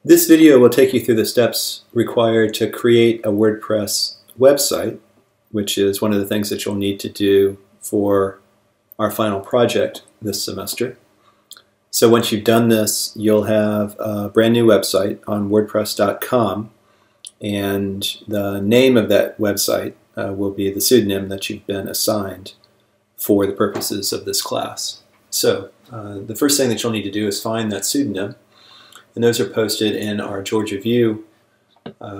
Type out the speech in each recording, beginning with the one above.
This video will take you through the steps required to create a WordPress website, which is one of the things that you'll need to do for our final project this semester. So once you've done this, you'll have a brand new website on wordpress.com, and the name of that website will be the pseudonym that you've been assigned for the purposes of this class. So the first thing that you'll need to do is find that pseudonym, and those are posted in our Georgia View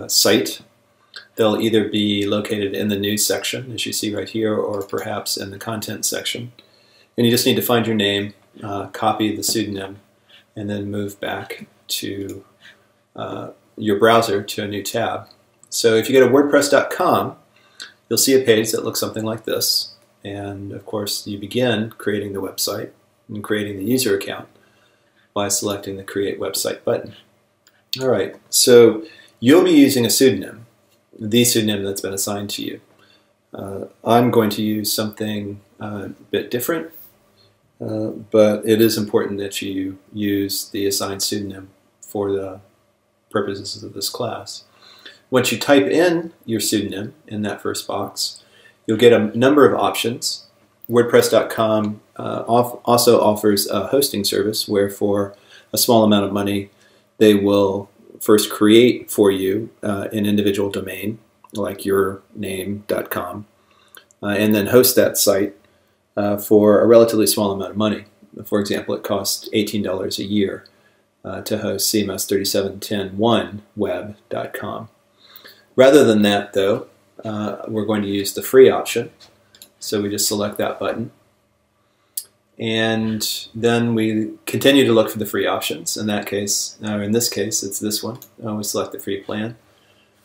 site. They'll either be located in the news section, as you see right here, or perhaps in the content section. And you just need to find your name, copy the pseudonym, and then move back to your browser to a new tab. So if you go to wordpress.com, you'll see a page that looks something like this. And of course, you begin creating the website and creating the user account by selecting the Create Website button. All right, so you'll be using a pseudonym, the pseudonym that's been assigned to you. I'm going to use something a bit different, but it is important that you use the assigned pseudonym for the purposes of this class. Once you type in your pseudonym in that first box, you'll get a number of options. WordPress.com also offers a hosting service where for a small amount of money they will first create for you an individual domain like yourname.com and then host that site for a relatively small amount of money. For example, it costs $18 a year to host cms37101web.com. Rather than that, though, we're going to use the free option. So we just select that button. And then we continue to look for the free options. In that case, or in this case, it's this one. We select the free plan.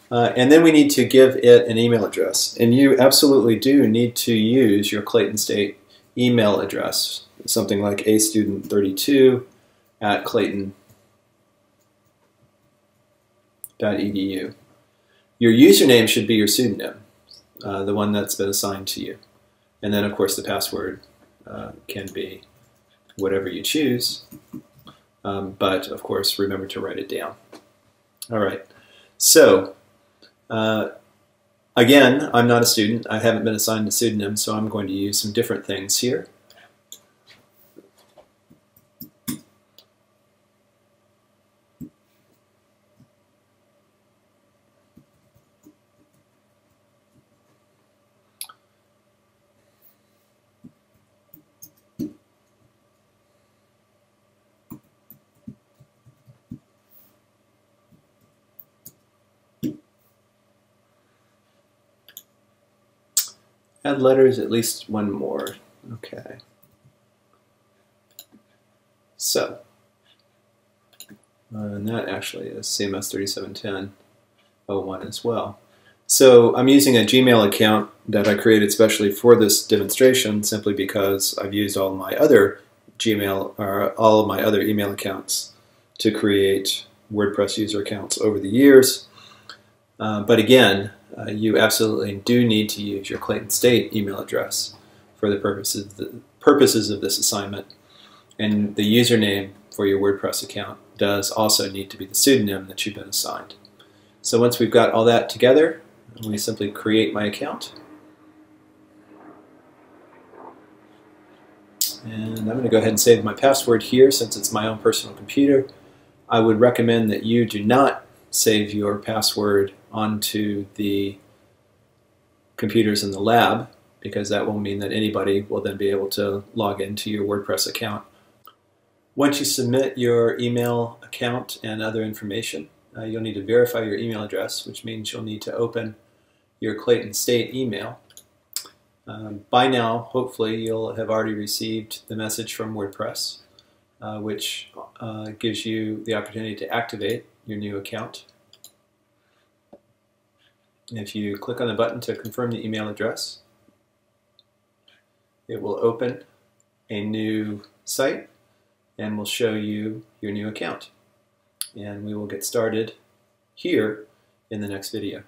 And then we need to give it an email address. And you absolutely do need to use your Clayton State email address, something like astudent32@clayton.edu. Your username should be your pseudonym, the one that's been assigned to you. And then, of course, the password can be whatever you choose. But, of course, remember to write it down. All right. So, again, I'm not a student. I haven't been assigned a pseudonym, so I'm going to use some different things here. Add letters, at least one more. Okay. So, and that actually is CMS3710-01 as well. So I'm using a Gmail account that I created specially for this demonstration simply because I've used all of my other email accounts to create WordPress user accounts over the years. But again, you absolutely do need to use your Clayton State email address for the purposes of this assignment. And the username for your WordPress account does also need to be the pseudonym that you've been assigned. So once we've got all that together, we simply create my account. And I'm going to go ahead and save my password here since it's my own personal computer. I would recommend that you do not save your password onto the computers in the lab, because that will mean that anybody will then be able to log into your WordPress account. Once you submit your email account and other information, you'll need to verify your email address, which means you'll need to open your Clayton State email. By now, hopefully, you'll have already received the message from WordPress, which gives you the opportunity to activate your new account. If you click on the button to confirm the email address, it will open a new site and will show you your new account. And we will get started here in the next video.